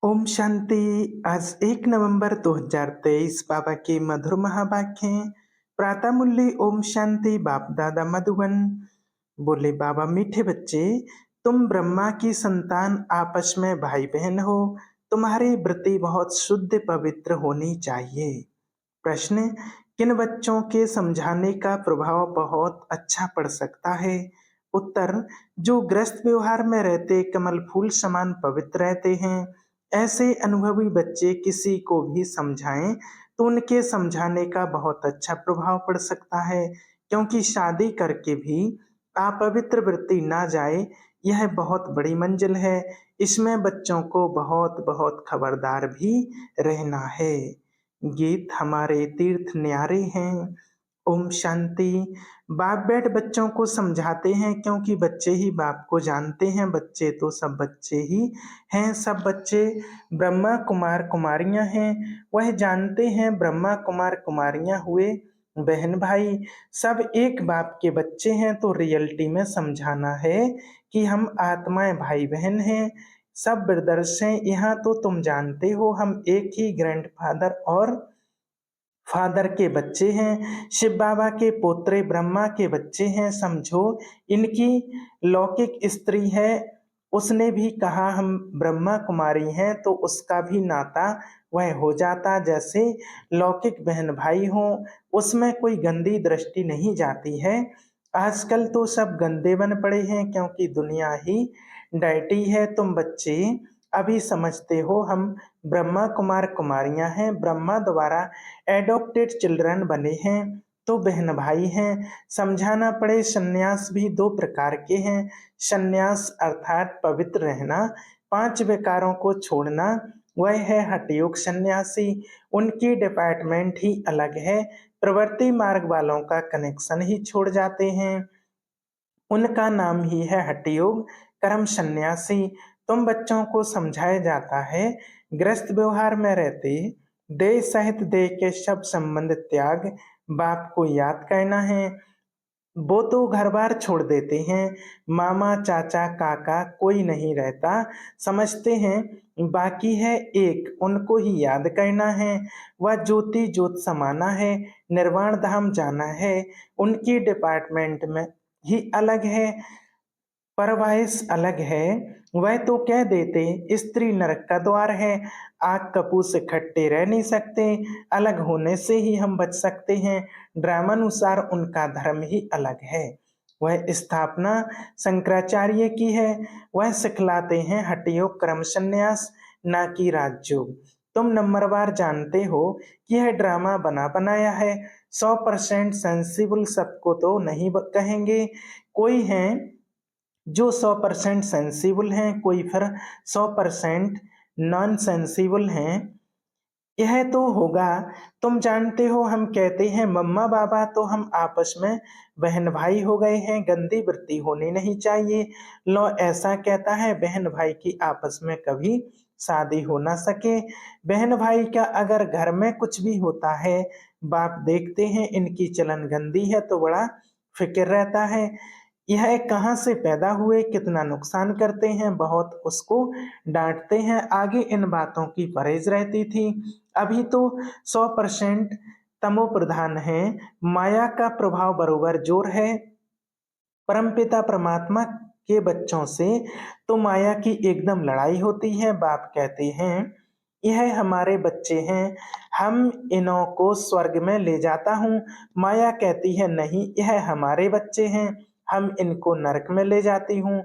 ओम शांति। आज 1 नवंबर 2023 बाबा के मधुर महावाक्य हैं। प्रातः मुरली ओम शांति। बाप दादा मधुबन। बोले बाबा, मीठे बच्चे, तुम ब्रह्मा की संतान आपस में भाई बहन हो। तुम्हारी वृत्ति बहुत शुद्ध पवित्र होनी चाहिए। प्रश्न: किन बच्चों के समझाने का प्रभाव बहुत अच्छा पड़ सकता है? उत्तर: जो ग्रस्त व्यवहार में रहते कमल फूल समान पवित्र रहते हैं। ऐसे अनुभवी बच्चे किसी को भी समझाएं तो उनके समझाने का बहुत अच्छा प्रभाव पड़ सकता है, क्योंकि शादी करके भी अपवित्र वृत्ति ना जाए, यह बहुत बड़ी मंजिल है। इसमें बच्चों को बहुत बहुत खबरदार भी रहना है। गीत हमारे तीर्थ न्यारे हैं। ओम शांति। बाप बेट बच्चों को समझाते हैं क्योंकि बच्चे ही बाप को जानते हैं। बच्चे तो सब बच्चे ही हैं। सब बच्चे ब्रह्मा कुमार कुमारियां हैं। वह जानते हैं ब्रह्मा कुमार कुमारियां हुए बहन भाई, सब एक बाप के बच्चे हैं। तो रियलिटी में समझाना है कि हम आत्माएं भाई बहन हैं। सब ब्रदर्स हैं। यहाँ तो तुम जानते हो हम एक ही ग्रैंडफादर और फादर के बच्चे हैं। शिव बाबा के पोत्रे ब्रह्मा के बच्चे हैं। समझो, इनकी लौकिक स्त्री है, उसने भी कहा हम ब्रह्मा कुमारी हैं, तो उसका भी नाता वह हो जाता जैसे लौकिक बहन भाई हों। उसमें कोई गंदी दृष्टि नहीं जाती है। आजकल तो सब गंदे बन पड़े हैं क्योंकि दुनिया ही डर्टी है। तुम बच्चे अभी समझते हो हम ब्रह्मा कुमार कुमारियां हैं, ब्रह्मा द्वारा एडॉप्टेड चिल्ड्रन बने हैं, तो बहन भाई हैं। समझाना पड़े, संन्यास भी दो प्रकार के हैं। संन्यास अर्थात पवित्र रहना, 5 विकारों को छोड़ना, वह है हठयोग सन्यासी। उनकी डिपार्टमेंट ही अलग है। प्रवृत्ति मार्ग वालों का कनेक्शन ही छोड़ जाते हैं। उनका नाम ही है हठयोग कर्म सन्यासी। तुम बच्चों को समझाया जाता है, ग्रस्त व्यवहार में रहते देह सहित देह के सब संबंध त्याग, बाप को याद करना है। वो तो घर बार छोड़ देते हैं, मामा चाचा काका कोई नहीं रहता, समझते हैं बाकी है एक, उनको ही याद करना है। वह ज्योति ज्योत समाना है, निर्वाण धाम जाना है। उनकी डिपार्टमेंट में ही अलग है, परवाइस अलग है। वह तो कह देते स्त्री नरक का द्वार है, आग कपूर से खट्टे रह नहीं सकते, अलग होने से ही हम बच सकते हैं। ड्रामानुसार उनका धर्म ही अलग है। वह स्थापना शंकराचार्य की है। वह सिखलाते हैं हठयोग क्रम संन्यास, ना कि राजयोग। तुम नंबरवार जानते हो कि यह ड्रामा बना बनाया है। 100% सेंसिबल सबको तो नहीं कहेंगे, कोई हैं जो 100% सेंसिबल हैं, कोई फिर 100% नॉन सेंसिबल हैं। यह तो होगा। तुम जानते हो हम कहते हैं मम्मा बाबा, तो हम आपस में बहन भाई हो गए हैं। गंदी वृत्ति होनी नहीं चाहिए। लॉ ऐसा कहता है बहन भाई की आपस में कभी शादी हो ना सके। बहन भाई का अगर घर में कुछ भी होता है, बाप देखते हैं इनकी चलन गंदी है तो बड़ा फिक्र रहता है, यह कहाँ से पैदा हुए, कितना नुकसान करते हैं, बहुत उसको डांटते हैं। आगे इन बातों की परहेज रहती थी। अभी तो 100% तमो प्रधान है, माया का प्रभाव बरोबर जोर है परमपिता परमात्मा के बच्चों से, तो माया की एकदम लड़ाई होती है। बाप कहते हैं यह हमारे बच्चे हैं, हम इन्हों को स्वर्ग में ले जाता हूँ। माया कहती है नहीं, यह हमारे बच्चे हैं, हम इनको नरक में ले जाती हूँ।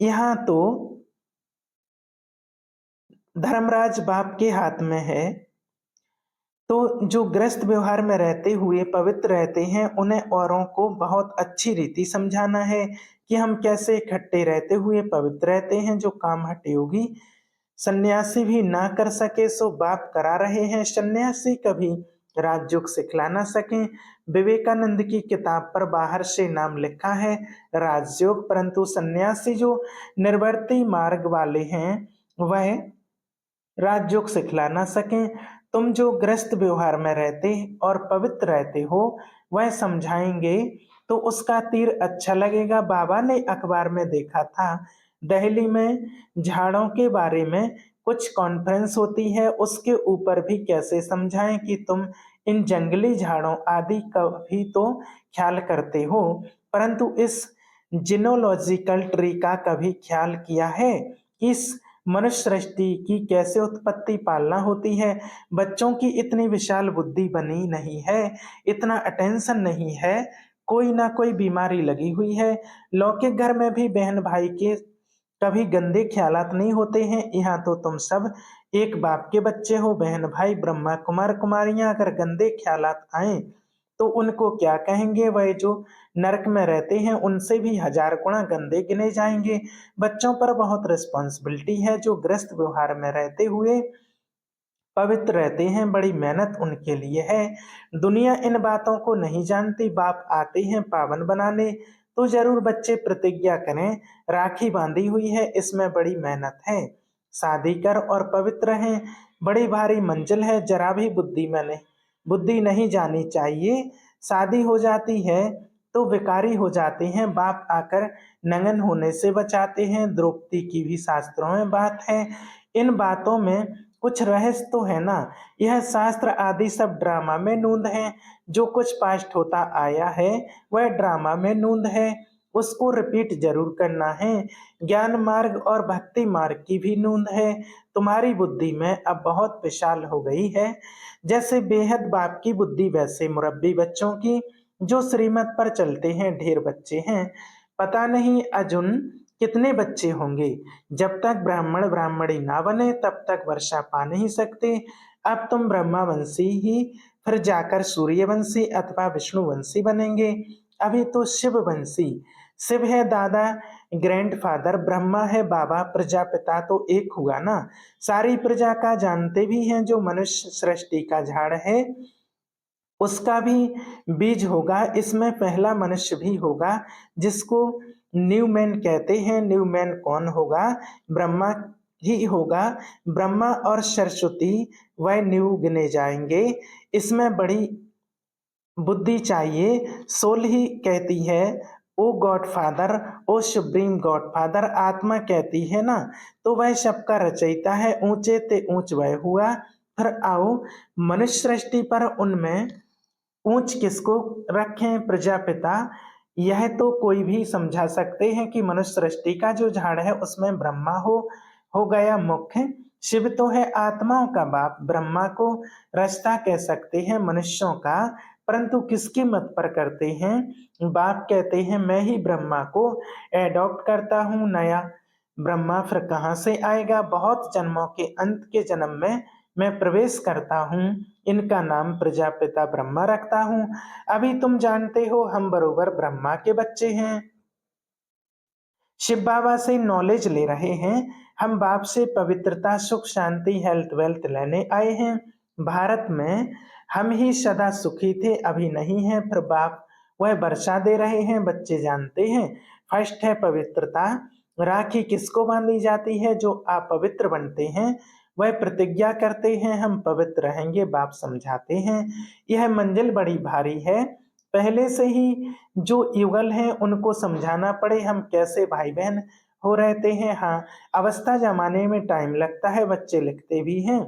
यहाँ तो धर्मराज बाप के हाथ में है। तो जो ग्रस्त व्यवहार में रहते हुए पवित्र रहते हैं, उन्हें औरों को बहुत अच्छी रीति समझाना है कि हम कैसे इकट्ठे रहते हुए पवित्र रहते हैं। जो काम हठयोगी सन्यासी भी ना कर सके सो बाप करा रहे हैं। सन्यासी कभी राजयोग सिखला ना सके। विवेकानंद की किताब पर बाहर से नाम लिखा है राजयोग, परंतु सन्यासी जो निर्वर्ती मार्ग वाले हैं वह राजयोग सिखला ना सके। तुम जो ग्रस्त व्यवहार में रहते और पवित्र रहते हो, वह समझाएंगे तो उसका तीर अच्छा लगेगा। बाबा ने अखबार में देखा था दिल्ली में झाड़ों के बारे में कुछ कॉन्फ्रेंस होती है, उसके ऊपर भी कैसे समझाएं कि तुम इन जंगली झाड़ों आदि का भी तो ख्याल करते हो, परंतु इस जिनोलॉजिकल ट्री का कभी ख्याल किया है कि इस मनुष्य सृष्टि की कैसे उत्पत्ति पालना होती है। बच्चों की इतनी विशाल बुद्धि बनी नहीं है, इतना अटेंशन नहीं है, कोई ना कोई बीमारी लगी हुई है। लौकिक घर में भी बहन भाई के कभी गंदे ख्यालात नहीं होते हैं, यहाँ तो तुम सब एक बाप के बच्चे हो। बहन भाई ब्रह्मा कुमार कुमारियां अगर गंदे ख्यालात आए तो उनको क्या कहेंगे, वह जो नरक में रहते हैं उनसे भी हजार गुना गंदे गिने जाएंगे। बच्चों पर बहुत रिस्पॉन्सिबिलिटी है, जो ग्रस्त व्यवहार में रहते हुए पवित्र रहते हैं, बड़ी मेहनत उनके लिए है। दुनिया इन बातों को नहीं जानती, बाप आते हैं पावन बनाने तो जरूर बच्चे प्रतिज्ञा करें, राखी बांधी हुई है, इसमें बड़ी मेहनत है, शादी कर और पवित्र हैं, बड़ी भारी मंजिल है, जरा भी बुद्धि नहीं जानी चाहिए। शादी हो जाती है तो विकारी हो जाते हैं, बाप आकर नंगन होने से बचाते हैं, द्रौपदी की भी शास्त्रों में बात है। इन बातों में कुछ रहस्य तो है ना, यह शास्त्र आदि सब ड्रामा में नूंद है, जो कुछ पास्ट होता आया है वह ड्रामा में नूंद है, उसको रिपीट जरूर करना है। ज्ञान मार्ग और भक्ति मार्ग की भी नूंद है। तुम्हारी बुद्धि में अब बहुत विशाल हो गई है, जैसे बेहद बाप की बुद्धि वैसे मुरब्बी बच्चों की, जो श्रीमत पर चलते हैं। ढेर बच्चे हैं, पता नहीं अर्जुन कितने बच्चे होंगे। जब तक ब्राह्मण ब्राह्मणी ना बने तब तक वर्षा पा नहीं सकते। अब तुम ब्रह्मावंशी ही, फिर जाकर सूर्यवंशी अथवा विष्णुवंशी बनेंगे। अभी तो शिववंशी, शिव है दादा ग्रैंडफादर, ब्रह्मा है बाबा, प्रजापिता तो एक हुआ ना। सारी प्रजा का जानते भी हैं, जो मनुष्य सृष्टि का झाड़ है उसका भी बीज होगा, इसमें पहला मनुष्य भी होगा, जिसको न्यू मैन कहते हैं। न्यू मैन कौन होगा, ब्रह्मा ही होगा। ब्रह्मा और सरस्वती वह न्यू गिने जाएंगे, इसमें बड़ी बुद्धि चाहिए। सोल ही कहती है ओ गॉड फादर, ओ सुप्रीम गॉड फादर, आत्मा कहती है ना, तो वह सबका रचयिता है, ऊंचे ते ऊंच वह हुआ। फिर आओ मनुष्य सृष्टि पर, उनमें ऊंच किसको रखें, प्रजापिता। यह तो कोई भी समझा सकते हैं कि मनुष्य सृष्टि का जो झाड़ है उसमें ब्रह्मा हो गया मुख्य। शिव तो है आत्माओं का बाप, ब्रह्मा को रचता कह सकते हैं मनुष्यों का, परंतु किसके मत पर करते हैं। बाप कहते हैं मैं ही ब्रह्मा को एडॉप्ट करता हूँ, नया ब्रह्मा फिर कहाँ से आएगा, बहुत जन्मों के अंत के जन्म में मैं प्रवेश करता हूँ, इनका नाम प्रजापिता ब्रह्मा रखता हूँ। अभी तुम जानते हो हम बरोबर ब्रह्मा के बच्चे हैं, शिव बाबा से नॉलेज ले रहे हैं, हम बाप से पवित्रता सुख शांति हेल्थ वेल्थ लेने आए हैं। भारत में हम ही सदा सुखी थे, अभी नहीं है, फिर बाप वह वर्षा दे रहे हैं, बच्चे जानते हैं। फर्स्ट है पवित्रता, राखी किसको बांधी जाती है, जो अपवित्र बनते हैं वह प्रतिज्ञा करते हैं हम पवित्र रहेंगे, बाप समझाते हैं। यह मंजिल बड़ी भारी है, पहले से ही जो युगल हैं उनको समझाना पड़े हम कैसे भाई बहन हो रहते हैं। हाँ, अवस्था जमाने में टाइम लगता है, बच्चे लिखते भी हैं।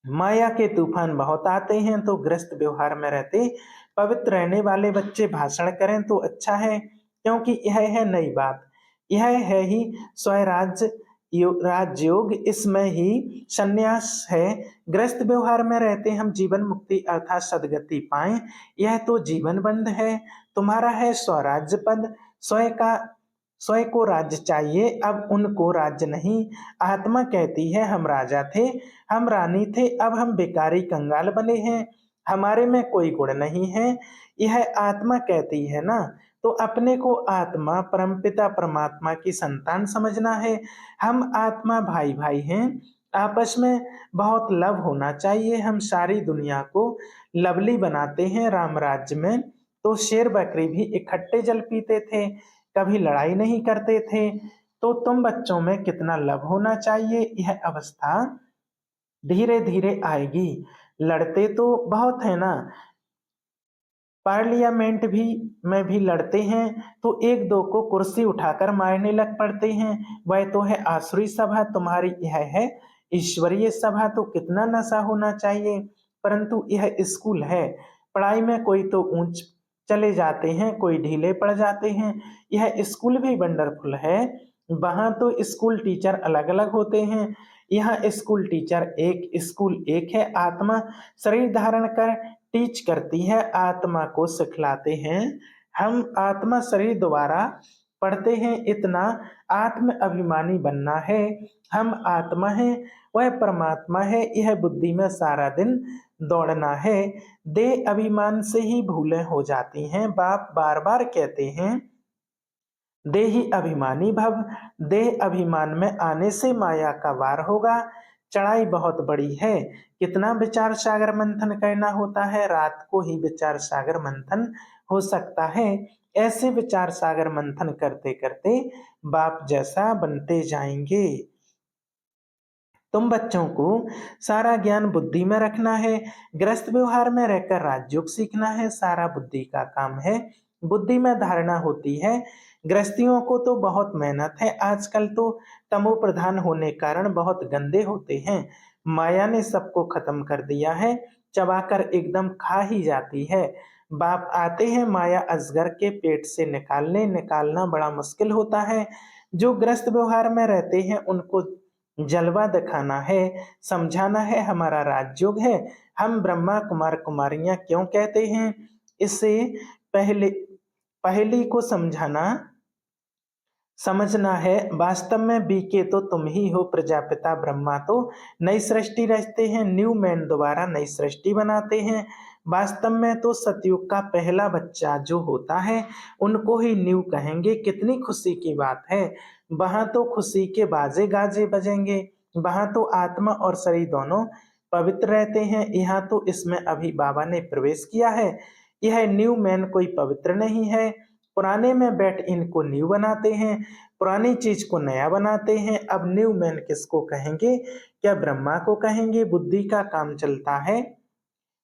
माया के तूफान बहुत आते हैं, तो ग्रस्त व्यवहार में रहते पवित्र रहने वाले बच्चे भाषण करें तो अच्छा है, क्योंकि यह है नई बात, यह है ही स्वराज्य राजयोग, इसमें ही संन्यास है। ग्रस्त व्यवहार में रहते हम जीवन मुक्ति अर्थात सदगति पाएं, यह तो जीवन बंध है। तुम्हारा है स्वराज्य पद, स्वयं को राज्य चाहिए, अब उनको राज्य नहीं। आत्मा कहती है हम राजा थे, हम रानी थे, अब हम बेकारी कंगाल बने हैं, हमारे में कोई गुण नहीं है। यह आत्मा कहती है ना, तो अपने को आत्मा परमपिता परमात्मा की संतान समझना है। हम आत्मा भाई भाई हैं, आपस में बहुत लव होना चाहिए। हम सारी दुनिया को लवली बनाते हैं। राम राज्य में तो शेर बकरी भी इकट्ठे जल पीते थे, कभी लड़ाई नहीं करते थे। तो तुम बच्चों में कितना लव होना चाहिए, यह अवस्था धीरे धीरे आएगी। लड़ते तो बहुत है ना, पार्लियामेंट भी में भी लड़ते हैं तो एक दो को कुर्सी उठाकर मारने लग पड़ते हैं। वह तो है आसुरी सभा, तुम्हारी यह है ईश्वरीय सभा। तो कितना नशा होना चाहिए। परंतु यह स्कूल है, पढ़ाई में कोई तो ऊंच चले जाते हैं, कोई ढीले पड़ जाते हैं। यह स्कूल भी वंडरफुल है। वहां तो स्कूल टीचर अलग अलग होते हैं, यहाँ स्कूल टीचर एक, स्कूल एक है। आत्मा शरीर धारण कर टीच करती है, आत्मा को सिखलाते हैं। हम आत्मा शरीर द्वारा पढ़ते हैं। इतना आत्म अभिमानी बनना है। हम आत्मा है, वह परमात्मा है, यह बुद्धि में सारा दिन दौड़ना है। देह अभिमान से ही भूलें हो जाती हैं। बाप बार बार कहते हैं देहि अभिमानी भव। देह अभिमान में आने से माया का वार होगा। चढ़ाई बहुत बड़ी है। कितना विचार सागर मंथन करना होता है। रात को ही विचार सागर मंथन हो सकता है। ऐसे विचार सागर मंथन करते करते बाप जैसा बनते जाएंगे। तुम बच्चों को सारा ज्ञान बुद्धि में रखना है। गृहस्थ व्यवहार में रहकर राजयोग सीखना है। सारा बुद्धि का काम है। बुद्धि में धारणा होती है। गृहस्थियों को तो बहुत मेहनत है। आजकल तो तमो प्रधान होने कारण बहुत गंदे होते हैं। माया ने सबको खत्म कर दिया है, चबाकर एकदम खा ही जाती है। बाप आते हैं माया अजगर के पेट से निकालना बड़ा मुश्किल होता है। जो गृहस्थ व्यवहार में रहते हैं उनको जलवा दिखाना है, समझाना है हमारा राजयोग है। हम ब्रह्मा कुमार कुमारियां क्यों कहते हैं, इससे पहले पहली को समझना है। वास्तव में बीके तो तुम ही हो, प्रजापिता ब्रह्मा तो नई सृष्टि रचते हैं, न्यू मैन दोबारा नई सृष्टि बनाते हैं। वास्तव में तो सतयुग का पहला बच्चा जो होता है उनको ही न्यू कहेंगे। कितनी खुशी की बात है। वहां तो खुशी के बाजे गाजे बजेंगे। वहां तो आत्मा और शरीर दोनों पवित्र रहते हैं। यहाँ तो इसमें अभी बाबा ने प्रवेश किया है। यह न्यू मैन कोई पवित्र नहीं है। पुराने में बैठ इनको न्यू बनाते हैं, पुरानी चीज को नया बनाते हैं। अब न्यू मैन किसको कहेंगे, क्या ब्रह्मा को कहेंगे। बुद्धि का काम चलता है,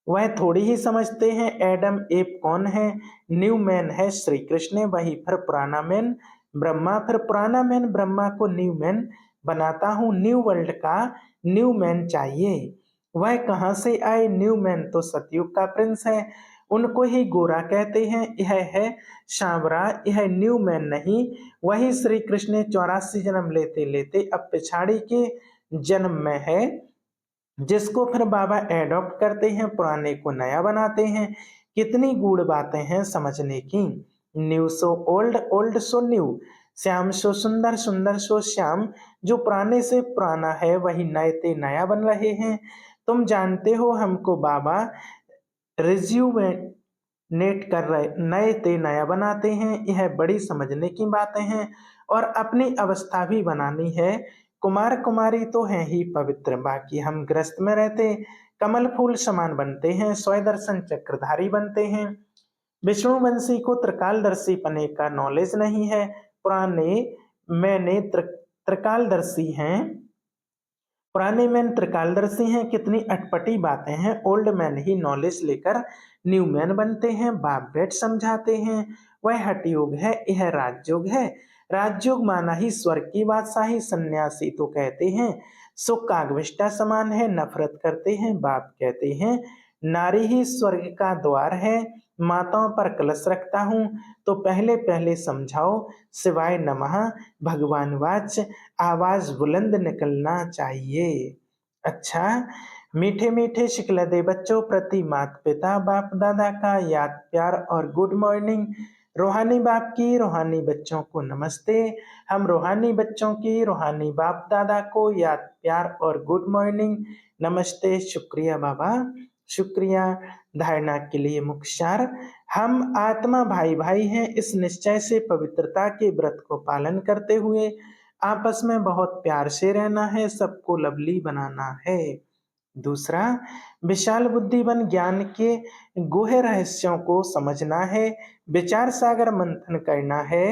वह थोड़ी ही समझते हैं एडम एप कौन है। न्यू मैन है श्री कृष्ण, वही फिर पुराना मैन ब्रह्मा, फिर पुराना मैन ब्रह्मा को न्यू मैन बनाता हूँ। न्यू वर्ल्ड का न्यू मैन चाहिए। वह कहाँ से आए, न्यू मैन तो सतयुग का प्रिंस है, उनको ही गोरा कहते हैं। यह है सांवरा, यह न्यू मैन नहीं। वही श्री कृष्ण ने 84 जन्म लेते लेते अब पिछाड़ी के जन्म में है, जिसको फिर बाबा एडॉप्ट करते हैं, पुराने को नया बनाते हैं। कितनी गूढ़ बातें हैं समझने की। New so old, old so new, Shyam so सुंदर, सुंदर सो श्याम। जो पुराने से पुराना है वही नए ते नया बन रहे हैं। तुम जानते हो हमको बाबा रिज्यूनेट कर रहे, नए ते नया बनाते हैं। यह बड़ी समझने की बातें हैं। और अपनी अवस्था भी बनानी है। कुमार कुमारी तो हैं ही पवित्र, बाकी हम ग्रस्त में रहते कमल फूल समान बनते हैं, स्वय दर्शन चक्रधारी बनते हैं। विष्णुवंशी को त्रिकालदर्शी पने का नॉलेज नहीं है। पुराने मैंने त्रिकालदर्शी हैं, पुराने मैन त्रिकालदर्शी हैं। कितनी अटपटी बातें हैं। ओल्ड मैन ही नॉलेज लेकर न्यू मैन बनते हैं। बाप बेट समझाते हैं। वह हठयोग है, यह राजयोग है। राजयोग माना ही स्वर्ग की बादशाही। सन्यासी तो कहते हैं सुख कागविष्टा समान है, नफरत करते हैं। बाप कहते हैं नारी ही स्वर्ग का द्वार है। माताओं पर कलश रखता हूँ, तो पहले पहले समझाओ शिवाय नमः भगवान वाच, आवाज बुलंद निकलना चाहिए। अच्छा, मीठे मीठे शिकलदे बच्चों प्रति माता पिता बाप दादा का याद प्यार और गुड मॉर्निंग। रूहानी बाप की रूहानी बच्चों को नमस्ते। हम रूहानी बच्चों की रूहानी बाप दादा को याद प्यार और गुड मॉर्निंग, नमस्ते। शुक्रिया बाबा, शुक्रिया। धारणा के लिए मुख्य सार, हम आत्मा भाई भाई हैं। इस निश्चय से पवित्रता के व्रत को पालन करते हुए आपस में बहुत प्यार से रहना है, सबको लवली बनाना है। दूसरा, विशाल बुद्धि बन ज्ञान के गुह रहस्यों को समझना है, विचार सागर मंथन करना है।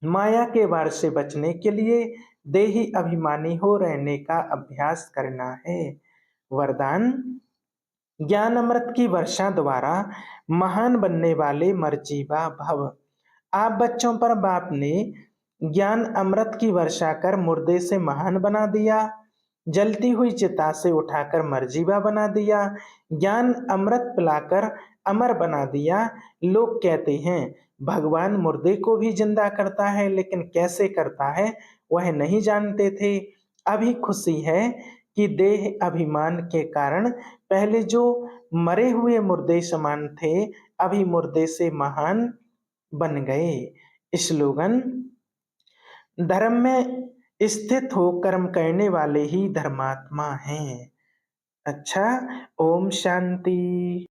माया के वार से बचने के लिए देही अभिमानी हो रहने का अभ्यास करना है। वरदान, ज्ञान अमृत की वर्षा द्वारा महान बनने वाले मर्जीवा भव। आप बच्चों पर बाप ने ज्ञान अमृत की वर्षा कर मुर्दे से महान बना दिया, जलती हुई चिता से उठाकर मर्जीवा बना दिया, ज्ञान अमृत पिलाकर अमर बना दिया। लोग कहते हैं भगवान मुर्दे को भी जिंदा करता है, लेकिन कैसे करता है वह नहीं जानते थे। अभी खुशी है कि देह अभिमान के कारण पहले जो मरे हुए मुर्दे समान थे, अभी मुर्दे से महान बन गए। स्लोगन: धर्म में स्थित हो कर्म करने वाले ही धर्मात्मा हैं। अच्छा, ओम शांति।